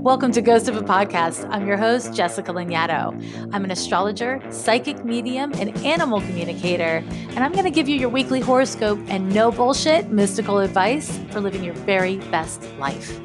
Welcome to Ghost of a Podcast. I'm your host, Jessica Lanyadoo. I'm an astrologer, psychic medium, and animal communicator, and I'm going to give you your weekly horoscope and no bullshit mystical advice for living your very best life.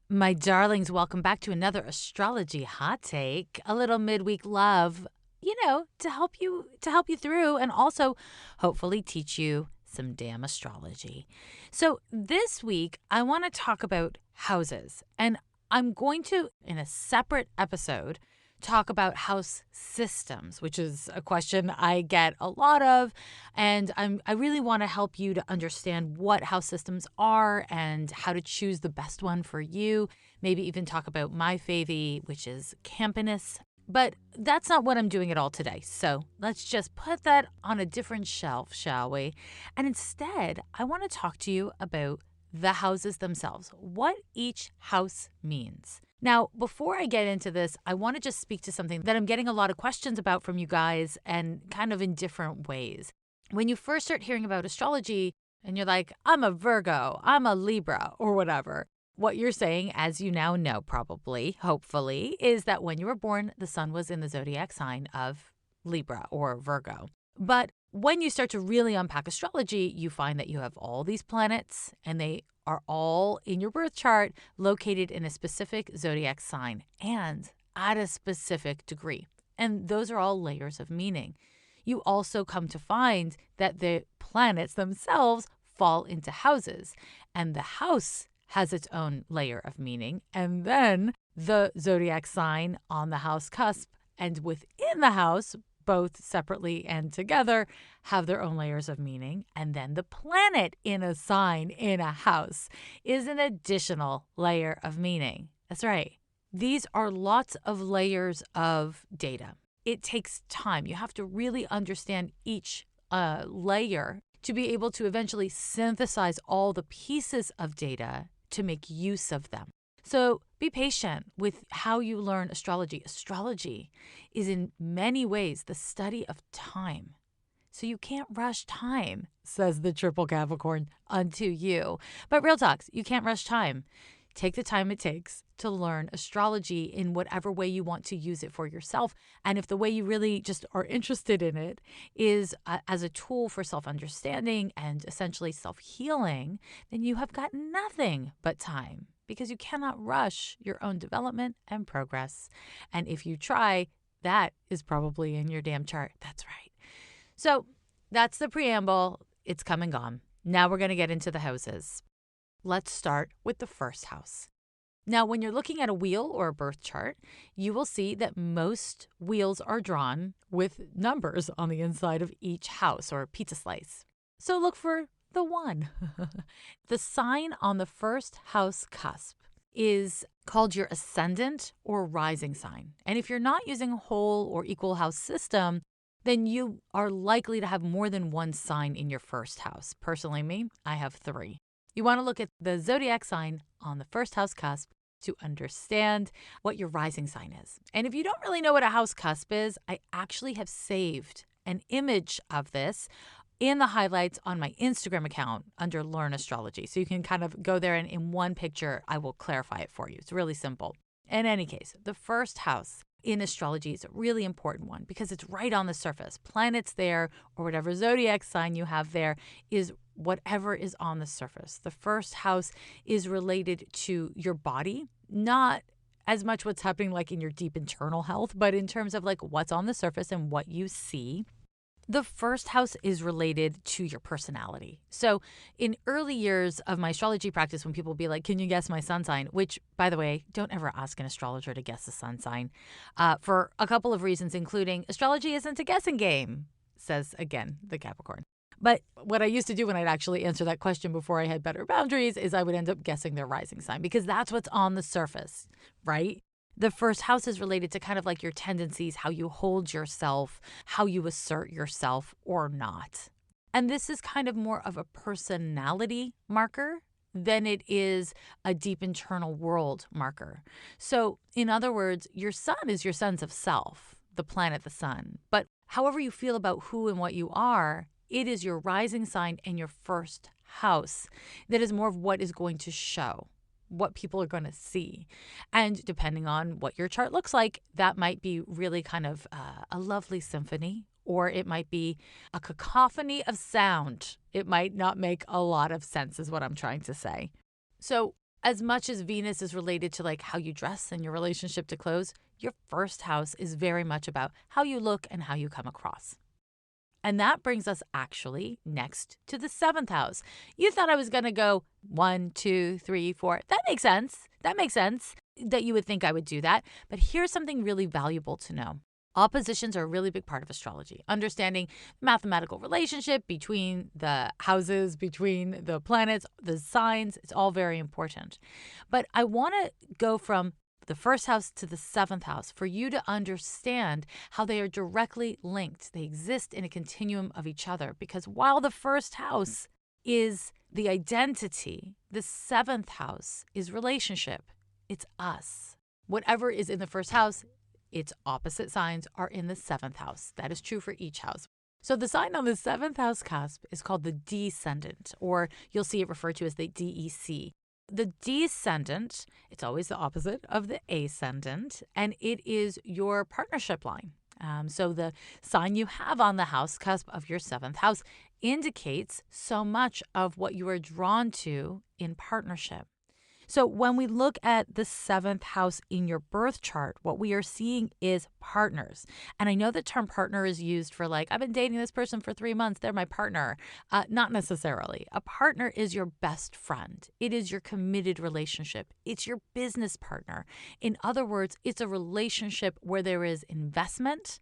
My darlings, welcome back to another Astrology Hot Take, a little midweek love, to help you through and also hopefully teach you some damn astrology. So this week, I want to talk about houses, and I'm going to, in a separate episode, talk about house systems, which is a question I get a lot of, and I really want to help you to understand what house systems are and how to choose the best one for you. Maybe even talk about my favy, which is Campanus. But that's not what I'm doing at all today. So let's just put that on a different shelf, shall we? And instead, I want to talk to you about the houses themselves, what each house means. Now, before I get into this, I want to just speak to something that I'm getting a lot of questions about from you guys and kind of in different ways. When you first start hearing about astrology and you're like, I'm a Virgo, I'm a Libra, or whatever, what you're saying, as you now know probably, hopefully, is that when you were born, the sun was in the zodiac sign of Libra or Virgo. But when you start to really unpack astrology, you find that you have all these planets and they are all in your birth chart located in a specific zodiac sign and at a specific degree. And those are all layers of meaning. You also come to find that the planets themselves fall into houses, and the house has its own layer of meaning, and then the zodiac sign on the house cusp and within the house, both separately and together, have their own layers of meaning. And then the planet in a sign in a house is an additional layer of meaning. That's right. These are lots of layers of data. It takes time. You have to really understand each layer to be able to eventually synthesize all the pieces of data to make use of them. So be patient with how you learn astrology. Astrology is in many ways the study of time. So you can't rush time, says the triple Capricorn unto you. But real talks, you can't rush time. Take the time it takes to learn astrology in whatever way you want to use it for yourself. And if the way you really just are interested in it is as a tool for self-understanding and essentially self-healing, then you have got nothing but time because you cannot rush your own development and progress. And if you try, that is probably in your damn chart. That's right. So that's the preamble. It's come and gone. Now we're going to get into the houses. Let's start with the first house. Now, when you're looking at a wheel or a birth chart, you will see that most wheels are drawn with numbers on the inside of each house or pizza slice. So look for the 1. The sign on the first house cusp is called your ascendant or rising sign. And if you're not using a whole or equal house system, then you are likely to have more than one sign in your first house. Personally, me, I have 3. You want to look at the zodiac sign on the first house cusp to understand what your rising sign is. And if you don't really know what a house cusp is, I actually have saved an image of this in the highlights on my Instagram account under Learn Astrology. So you can kind of go there and in one picture, I will clarify it for you. It's really simple. In any case, the first house in astrology is a really important one because it's right on the surface. Planets there or whatever zodiac sign you have there is whatever is on the surface. The first house is related to your body, not as much what's happening like in your deep internal health, but in terms of like what's on the surface and what you see. The first house is related to your personality. So in early years of my astrology practice, when people be like, can you guess my sun sign? Which, by the way, don't ever ask an astrologer to guess the sun sign for a couple of reasons, including astrology isn't a guessing game, says again, the Capricorn. But what I used to do when I'd actually answer that question before I had better boundaries is I would end up guessing their rising sign because that's what's on the surface, right? The first house is related to kind of like your tendencies, how you hold yourself, how you assert yourself or not. And this is kind of more of a personality marker than it is a deep internal world marker. So in other words, your sun is your sense of self, the planet, the sun. But however you feel about who and what you are, it is your rising sign and your first house that is more of what is going to show. what people are going to see. And depending on what your chart looks like, that might be really kind of a lovely symphony, or it might be a cacophony of sound. It might not make a lot of sense, is what I'm trying to say. So as much as Venus is related to like how you dress and your relationship to clothes, your first house is very much about how you look and how you come across. And that brings us actually next to the seventh house. You thought I was going to go 1, 2, 3, 4. That makes sense. That makes sense that you would think I would do that. But here's something really valuable to know. Oppositions are a really big part of astrology. Understanding mathematical relationship between the houses, between the planets, the signs, it's all very important. But I want to go from the first house to the seventh house for you to understand how they are directly linked. They exist in a continuum of each other, because while the first house is the identity, the seventh house is relationship. It's us. Whatever is in the first house, its opposite signs are in the seventh house. That is true for each house. So the sign on the seventh house cusp is called the descendant, or you'll see it referred to as the DEC. The descendant, it's always the opposite of the ascendant, and it is your partnership line. So the sign you have on the house cusp of your seventh house indicates so much of what you are drawn to in partnership. So when we look at the seventh house in your birth chart, what we are seeing is partners. And I know the term partner is used for like, I've been dating this person for 3 months, they're my partner. Not necessarily. A partner is your best friend. It is your committed relationship. It's your business partner. In other words, it's a relationship where there is investment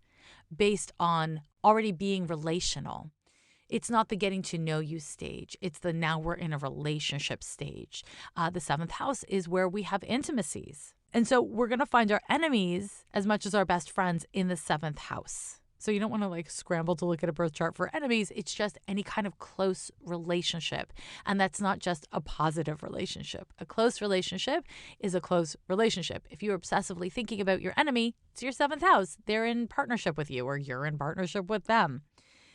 based on already being relational. It's not the getting to know you stage. It's the now we're in a relationship stage. The seventh house is where we have intimacies. And so we're going to find our enemies as much as our best friends in the seventh house. So you don't want to like scramble to look at a birth chart for enemies. It's just any kind of close relationship. And that's not just a positive relationship. A close relationship is a close relationship. If you're obsessively thinking about your enemy, it's your seventh house. They're in partnership with you, or you're in partnership with them.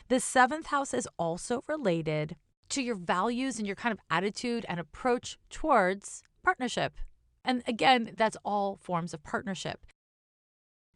The seventh house is also related to your values and your kind of attitude and approach towards partnership. And again, that's all forms of partnership.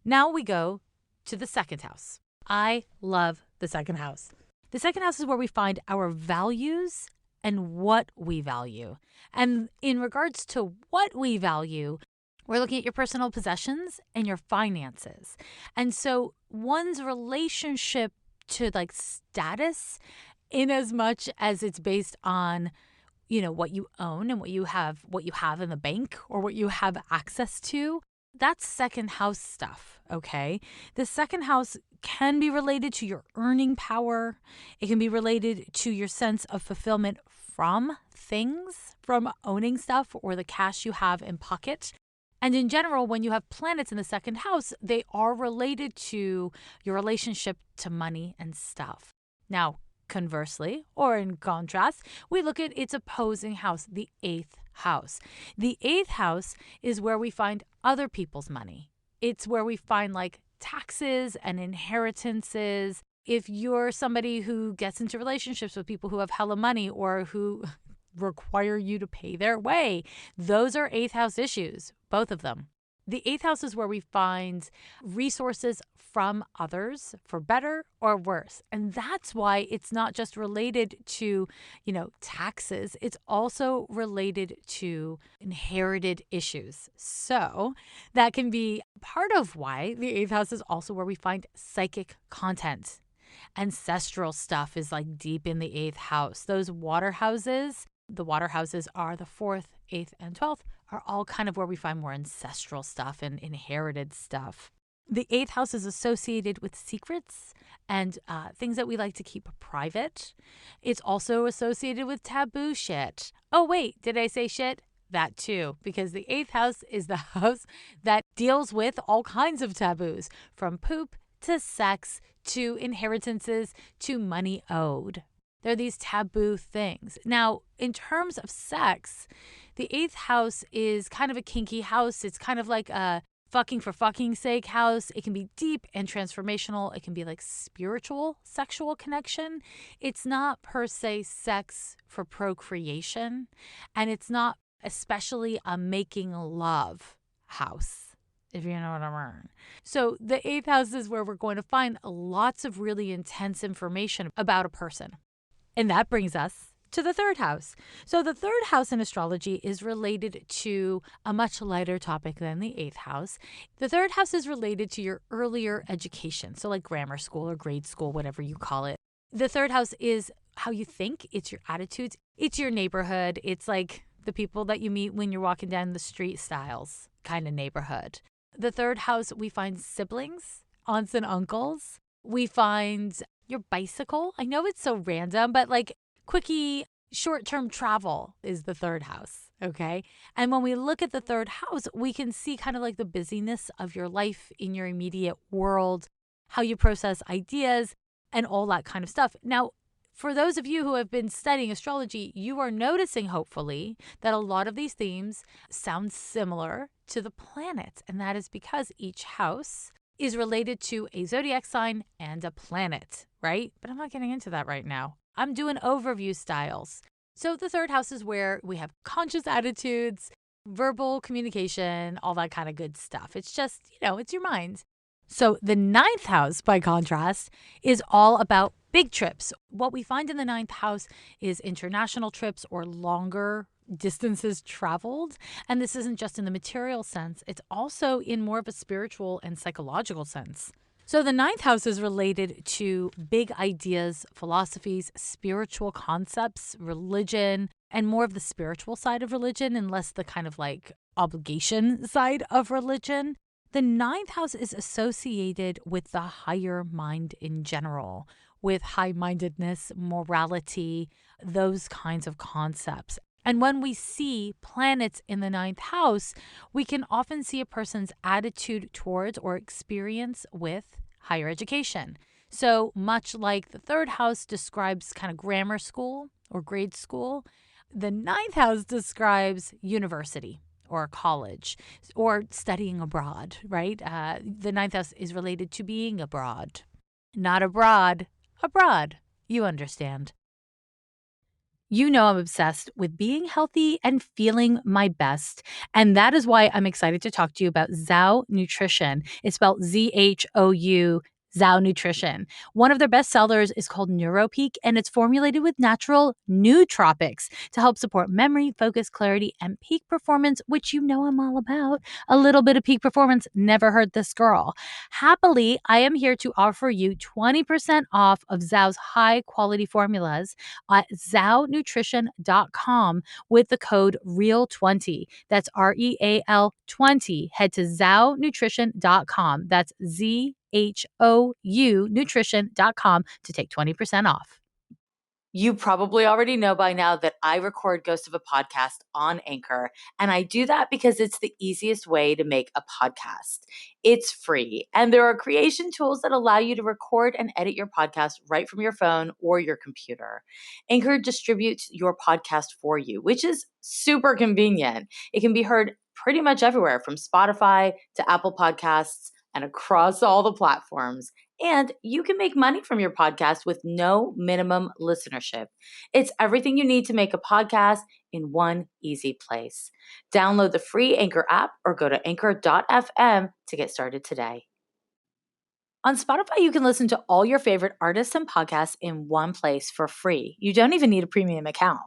Now we go to the second house. I love the second house. The second house is where we find our values and what we value. And in regards to what we value, we're looking at your personal possessions and your finances. And so one's relationship to like status, in as much as it's based on, you know, what you own and what you have in the bank or what you have access to, that's second house stuff, okay? The second house can be related to your earning power. It can be related to your sense of fulfillment from things, from owning stuff or the cash you have in pocket. And in general, when you have planets in the second house, they are related to your relationship to money and stuff. Now, conversely, or in contrast, we look at its opposing house, the eighth house. The eighth house is where we find other people's money. It's where we find like taxes and inheritances. If you're somebody who gets into relationships with people who have hella money or who require you to pay their way, those are eighth house issues, both of them. The eighth house is where we find resources from others for better or worse. And that's why it's not just related to, you know, taxes. It's also related to inherited issues. So that can be part of why the eighth house is also where we find psychic content. Ancestral stuff is like deep in the eighth house. Those water houses, the water houses are the 4th, 8th, and 12th, are all kind of where we find more ancestral stuff and inherited stuff. The 8th house is associated with secrets and things that we like to keep private. It's also associated with taboo shit. Oh, wait, did I say shit? That too, because the 8th house is the house that deals with all kinds of taboos, from poop to sex to inheritances to money owed. There are these taboo things. Now, in terms of sex, the 8th house is kind of a kinky house. It's kind of like a fucking for fucking's sake house. It can be deep and transformational. It can be like spiritual sexual connection. It's not per se sex for procreation, and it's not especially a making love house, if you know what I mean. So the 8th house is where we're going to find lots of really intense information about a person. And that brings us to the 3rd house. So the 3rd house in astrology is related to a much lighter topic than the 8th house. The 3rd house is related to your earlier education. So like grammar school or grade school, whatever you call it. The 3rd house is how you think. It's your attitudes. It's your neighborhood. It's like the people that you meet when you're walking down the street styles kind of neighborhood. The 3rd house, we find siblings, aunts and uncles. We find your bicycle. I know it's so random, but like quickie short-term travel is the 3rd house, okay? And when we look at the 3rd house, we can see kind of like the busyness of your life in your immediate world, how you process ideas, and all that kind of stuff. Now, for those of you who have been studying astrology, you are noticing, hopefully, that a lot of these themes sound similar to the planets. And that is because each house is related to a zodiac sign and a planet, right? But I'm not getting into that right now. I'm doing overview styles. So the 3rd house is where we have conscious attitudes, verbal communication, all that kind of good stuff. It's just, it's your mind. So the 9th house, by contrast, is all about big trips. What we find in the 9th house is international trips or longer distances traveled. And this isn't just in the material sense. It's also in more of a spiritual and psychological sense. So the 9th house is related to big ideas, philosophies, spiritual concepts, religion, and more of the spiritual side of religion and less the kind of like obligation side of religion. The 9th house is associated with the higher mind in general, with high-mindedness, morality, those kinds of concepts. And when we see planets in the 9th house, we can often see a person's attitude towards or experience with higher education. So much like the 3rd house describes kind of grammar school or grade school, the 9th house describes university or college or studying abroad, right? The 9th house is related to being abroad. Not abroad, abroad. You understand. You know I'm obsessed with being healthy and feeling my best. And that is why I'm excited to talk to you about Zhou Nutrition. It's spelled Z-H-O-U, Zhou Nutrition. One of their best sellers is called NeuroPeak, and it's formulated with natural nootropics to help support memory, focus, clarity, and peak performance, which you know I'm all about. A little bit of peak performance never hurt this girl. Happily, I am here to offer you 20% off of Zhou's high-quality formulas at zhounutrition.com with the code REAL20. That's REAL 20. Head to zhounutrition.com. That's ZHOU nutrition.com to take 20% off. You probably already know by now that I record Ghost of a Podcast on Anchor, and I do that because it's the easiest way to make a podcast. It's free, and there are creation tools that allow you to record and edit your podcast right from your phone or your computer. Anchor distributes your podcast for you, which is super convenient. It can be heard pretty much everywhere from Spotify to Apple Podcasts and across all the platforms. And you can make money from your podcast with no minimum listenership. It's everything you need to make a podcast in one easy place. Download the free Anchor app or go to anchor.fm to get started today. On Spotify, you can listen to all your favorite artists and podcasts in one place for free. You don't even need a premium account.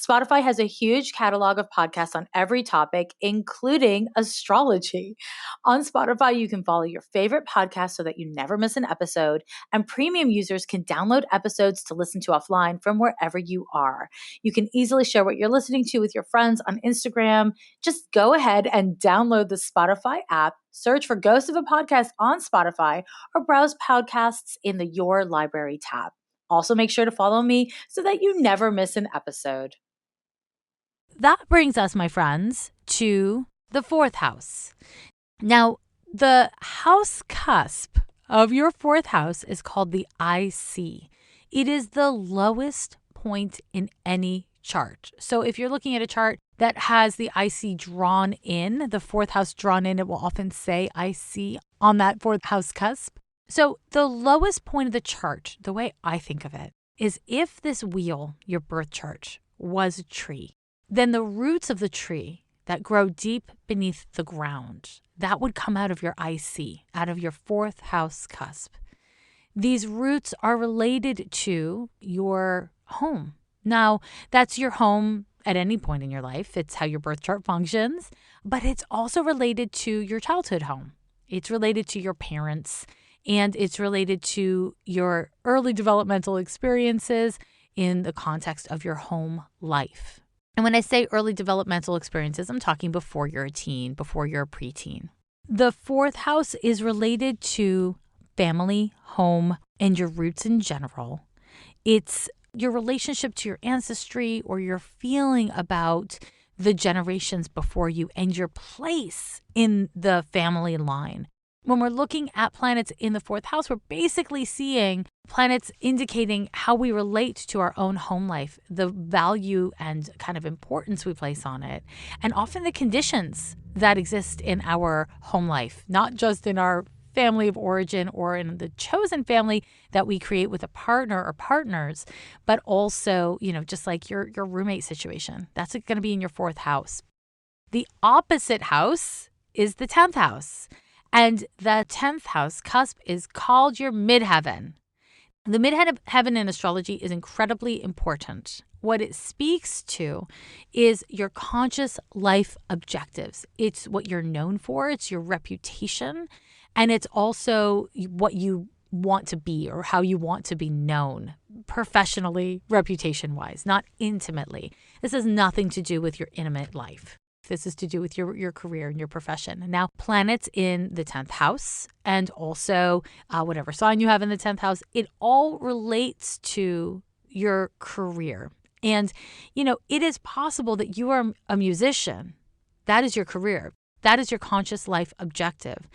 Spotify has a huge catalog of podcasts on every topic, including astrology. On Spotify, you can follow your favorite podcast so that you never miss an episode, and premium users can download episodes to listen to offline from wherever you are. You can easily share what you're listening to with your friends on Instagram. Just go ahead and download the Spotify app, search for Ghost of a Podcast on Spotify, or browse podcasts in the Your Library tab. Also, make sure to follow me so that you never miss an episode. That brings us, my friends, to the 4th house. Now, the house cusp of your 4th house is called the IC. It is the lowest point in any chart. So if you're looking at a chart that has the IC drawn in, the 4th house drawn in, it will often say IC on that 4th house cusp. So the lowest point of the chart, the way I think of it, is if this wheel, your birth chart, was a tree. then the roots of the tree that grow deep beneath the ground, that would come out of your IC, out of your fourth house cusp. These roots are related to your home. Now, that's your home at any point in your life. It's how your birth chart functions, but it's also related to your childhood home. It's related to your parents, and it's related to your early developmental experiences in the context of your home life. And when I say early developmental experiences, I'm talking before you're a teen, before you're a preteen. The fourth house is related to family, home, and your roots in general. It's your relationship to your ancestry or your feeling about the generations before you and your place in the family line. When we're looking at planets in the fourth house, we're basically seeing planets indicating how we relate to our own home life, the value and kind of importance we place on it, and often the conditions that exist in our home life, not just in our family of origin or in the chosen family that we create with a partner or partners, but also, just like your roommate situation. That's going to be in your fourth house. The opposite house is the 10th house. And the 10th house cusp is called your midheaven. The midheaven in astrology is incredibly important. What it speaks to is your conscious life objectives. It's what you're known for. It's your reputation. And it's also what you want to be or how you want to be known professionally, reputation-wise, not intimately. This has nothing to do with your intimate life. This is to do with your career and your profession. Now, planets in the 10th house and also whatever sign you have in the 10th house, it all relates to your career. And, it is possible that you are a musician. That is your career. That is your conscious life objective.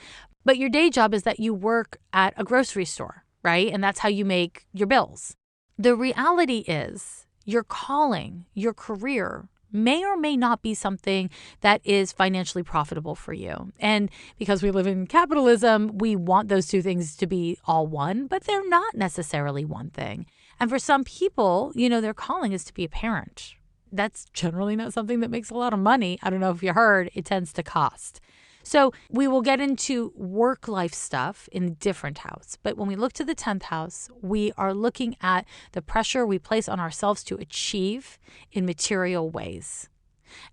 But your day job is that you work at a grocery store, right? And that's how you make your bills. The reality is your calling, your career, may or may not be something that is financially profitable for you. And because we live in capitalism, we want those two things to be all one, but they're not necessarily one thing. And for some people, their calling is to be a parent. That's generally not something that makes a lot of money. I don't know if you heard, it tends to cost. So we will get into work-life stuff in a different house. But when we look to the 10th house, we are looking at the pressure we place on ourselves to achieve in material ways.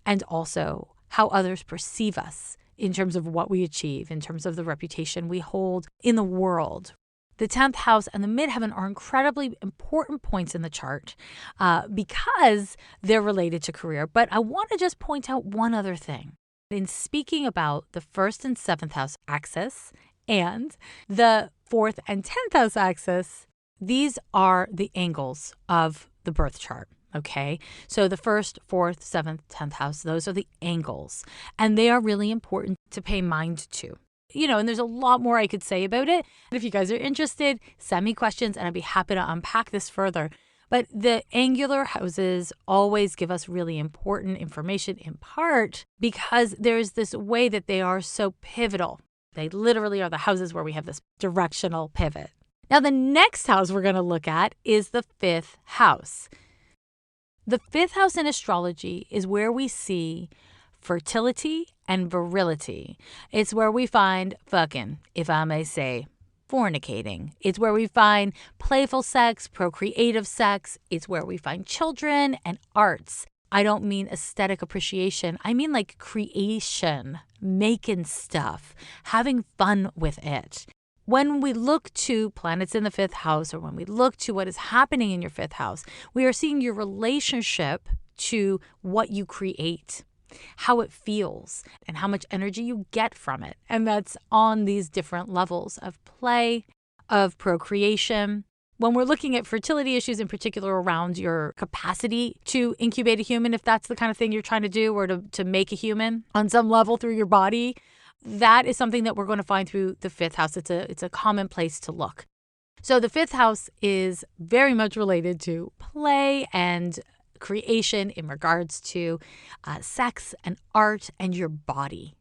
And also how others perceive us in terms of what we achieve, in terms of the reputation we hold in the world. The 10th house and the midheaven are incredibly important points in the chart because they're related to career. But I want to just point out one other thing. In speaking about the 1st and 7th house axis and the 4th and 10th house axis, these are the angles of the birth chart, okay? So the 1st, 4th, 7th, 10th house, those are the angles, and they are really important to pay mind to. And there's a lot more I could say about it. If you guys are interested, send me questions and I'd be happy to unpack this further. But the angular houses always give us really important information in part because there's this way that they are so pivotal. They literally are the houses where we have this directional pivot. Now, the next house we're going to look at is the 5th house. The 5th house in astrology is where we see fertility and virility. It's where we find fucking, if I may say, fornicating. It's where we find playful sex, procreative sex. It's where we find children and arts. I don't mean aesthetic appreciation. I mean like creation, making stuff, having fun with it. When we look to planets in the 5th house or when we look to what is happening in your 5th house, we are seeing your relationship to what you create, how it feels, and how much energy you get from it. And that's on these different levels of play, of procreation. When we're looking at fertility issues in particular around your capacity to incubate a human, if that's the kind of thing you're trying to do, or to make a human on some level through your body, that is something that we're going to find through the 5th house. It's a common place to look. So the 5th house is very much related to play and creation in regards to sex and art and your body.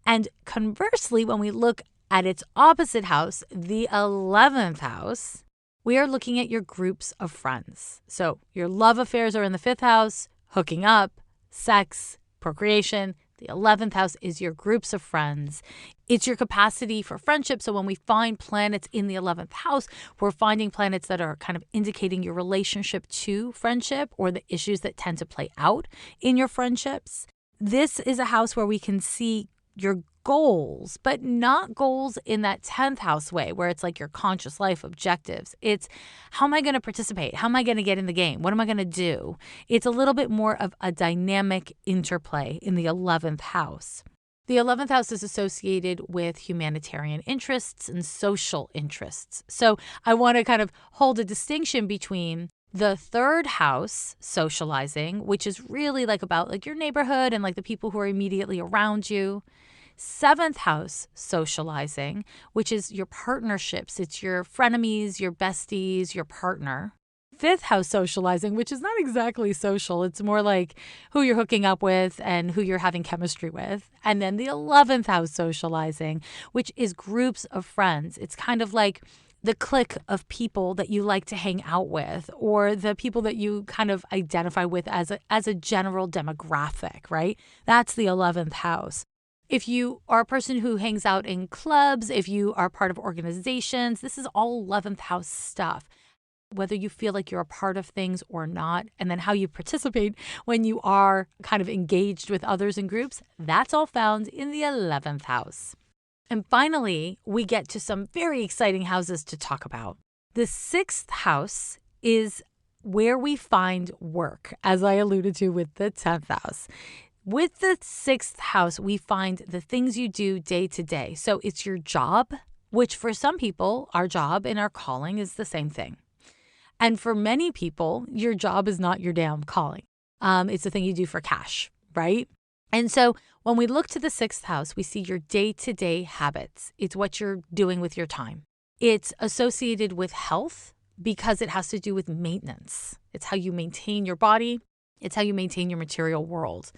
And conversely, when we look at its opposite house, the 11th house, we are looking at your groups of friends. So your love affairs are in the 5th house, hooking up, sex, procreation. The 11th house is your groups of friends. It's your capacity for friendship. So when we find planets in the 11th house, we're finding planets that are kind of indicating your relationship to friendship or the issues that tend to play out in your friendships. This is a house where we can see your goals, but not goals in that 10th house way where it's like your conscious life objectives. It's how am I going to participate? How am I going to get in the game? What am I going to do? It's a little bit more of a dynamic interplay in the 11th house. The 11th house is associated with humanitarian interests and social interests. So I want to kind of hold a distinction between the 3rd house, socializing, which is really like about like your neighborhood and like the people who are immediately around you. 7th house, socializing, which is your partnerships. It's your frenemies, your besties, your partner. 5th house, socializing, which is not exactly social. It's more like who you're hooking up with and who you're having chemistry with. And then the 11th house, socializing, which is groups of friends. It's kind of like the clique of people that you like to hang out with or the people that you kind of identify with as a general demographic, right? That's the 11th house. If you are a person who hangs out in clubs, if you are part of organizations, this is all 11th house stuff. Whether you feel like you're a part of things or not, and then how you participate when you are kind of engaged with others in groups, that's all found in the 11th house. And finally, we get to some very exciting houses to talk about. The 6th house is where we find work, as I alluded to with the 10th house. With the 6th house, we find the things you do day to day. So it's your job, which for some people, our job and our calling is the same thing. And for many people, your job is not your damn calling. It's the thing you do for cash, right? And so when we look to the 6th house, we see your day-to-day habits. It's what you're doing with your time. It's associated with health because it has to do with maintenance. It's how you maintain your body. It's how you maintain your material world.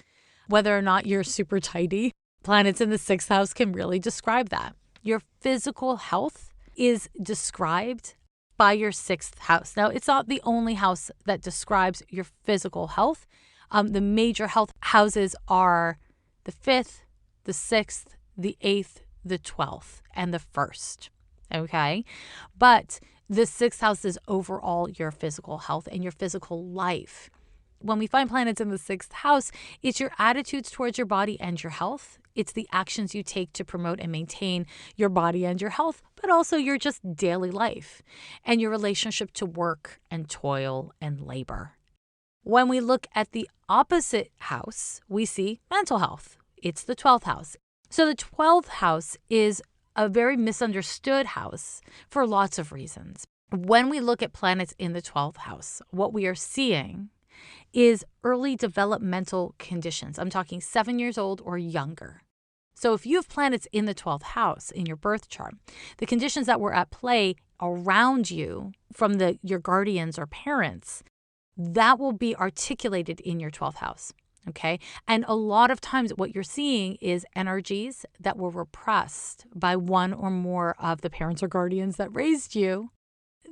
Whether or not you're super tidy, planets in the 6th house can really describe that. Your physical health is described by your 6th house. Now, it's not the only house that describes your physical health. The major health houses are the 5th, the 6th, the 8th, the 12th, and the 1st. Okay? But the 6th house is overall your physical health and your physical life. When we find planets in the 6th house, it's your attitudes towards your body and your health. It's the actions you take to promote and maintain your body and your health, but also your just daily life and your relationship to work and toil and labor. When we look at the opposite house, we see mental health. It's the 12th house. So the 12th house is a very misunderstood house for lots of reasons. When we look at planets in the 12th house, what we are seeing is early developmental conditions. I'm talking 7 years old or younger. So if you have planets in the 12th house in your birth chart, the conditions that were at play around you from your guardians or parents, that will be articulated in your 12th house. Okay. And a lot of times what you're seeing is energies that were repressed by one or more of the parents or guardians that raised you.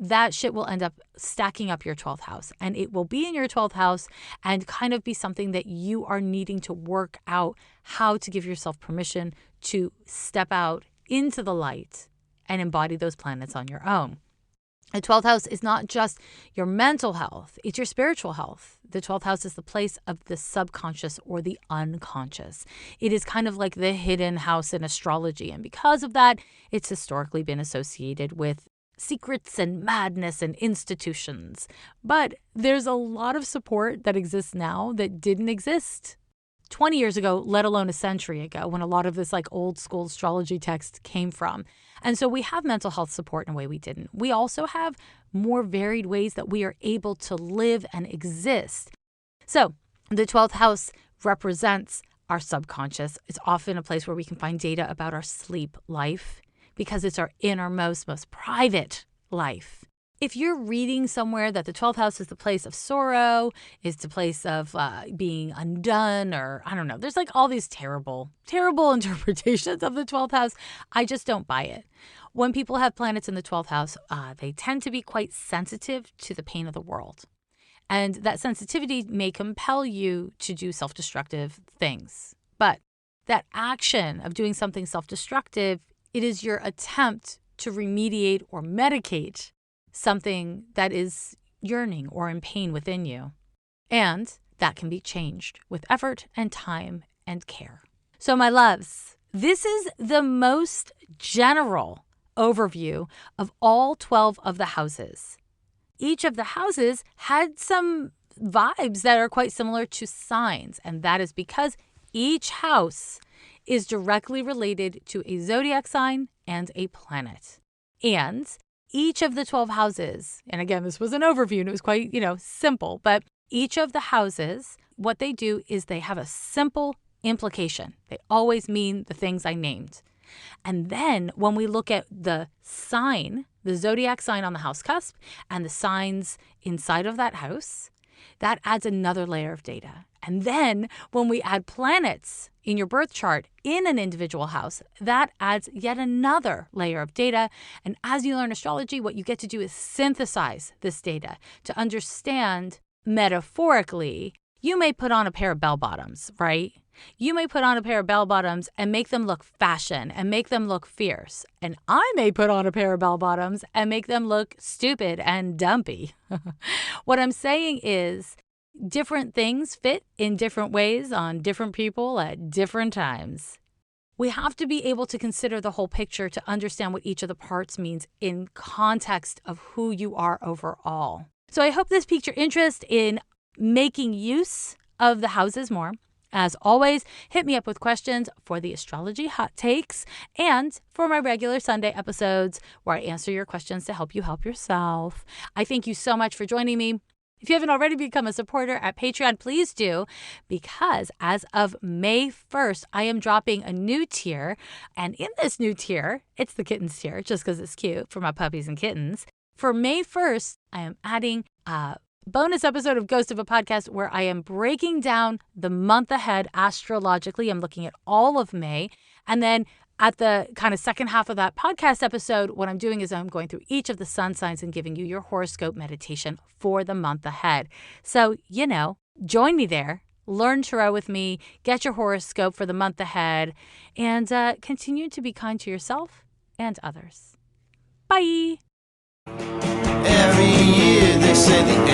That shit will end up stacking up your 12th house, and it will be in your 12th house and kind of be something that you are needing to work out how to give yourself permission to step out into the light and embody those planets on your own. The 12th house is not just your mental health, it's your spiritual health. The 12th house is the place of the subconscious or the unconscious. It is kind of like the hidden house in astrology, and because of that, it's historically been associated with secrets and madness and institutions. But there's a lot of support that exists now that didn't exist 20 years ago, let alone a century ago, when a lot of this like old school astrology text came from. And so we have mental health support in a way we didn't. We also have more varied ways that we are able to live and exist. So the 12th house represents our subconscious. It's often a place where we can find data about our sleep life, because it's our innermost, most private life. If you're reading somewhere that the 12th house is the place of sorrow, is the place of being undone, or I don't know, there's like all these terrible interpretations of the 12th house. I just don't buy it. When people have planets in the 12th house, they tend to be quite sensitive to the pain of the world. And that sensitivity may compel you to do self-destructive things. But that action of doing something self-destructive, it is your attempt to remediate or medicate something that is yearning or in pain within you. And that can be changed with effort and time and care. So my loves, this is the most general overview of all 12 of the houses. Each of the houses had some vibes that are quite similar to signs, and that is because each house is directly related to a zodiac sign and a planet. And each of the 12 houses, and again, this was an overview and it was quite, simple, but each of the houses, what they do is they have a simple implication. They always mean the things I named. And then when we look at the sign, the zodiac sign on the house cusp, and the signs inside of that house, that adds another layer of data. And then when we add planets in your birth chart in an individual house, that adds yet another layer of data. And as you learn astrology, what you get to do is synthesize this data to understand metaphorically. You may put on a pair of bell bottoms, right? You may put on a pair of bell bottoms and make them look fashion and make them look fierce. And I may put on a pair of bell bottoms and make them look stupid and dumpy. What I'm saying is different things fit in different ways on different people at different times. We have to be able to consider the whole picture to understand what each of the parts means in context of who you are overall. So I hope this piqued your interest in making use of the houses more. As always, hit me up with questions for the Astrology Hot Takes and for my regular Sunday episodes where I answer your questions to help you help yourself. I thank you so much for joining me. If you haven't already become a supporter at Patreon, please do, because as of May 1st, I am dropping a new tier. And in this new tier, it's the kittens tier, just because it's cute for my puppies and kittens. For May 1st, I am adding a bonus episode of Ghost of a Podcast where I am breaking down the month ahead astrologically. I'm looking at all of May. And then at the kind of second half of that podcast episode, what I'm doing is I'm going through each of the sun signs and giving you your horoscope meditation for the month ahead. So, join me there. Learn tarot with me. Get your horoscope for the month ahead. And continue to be kind to yourself and others. Bye. Every year they say the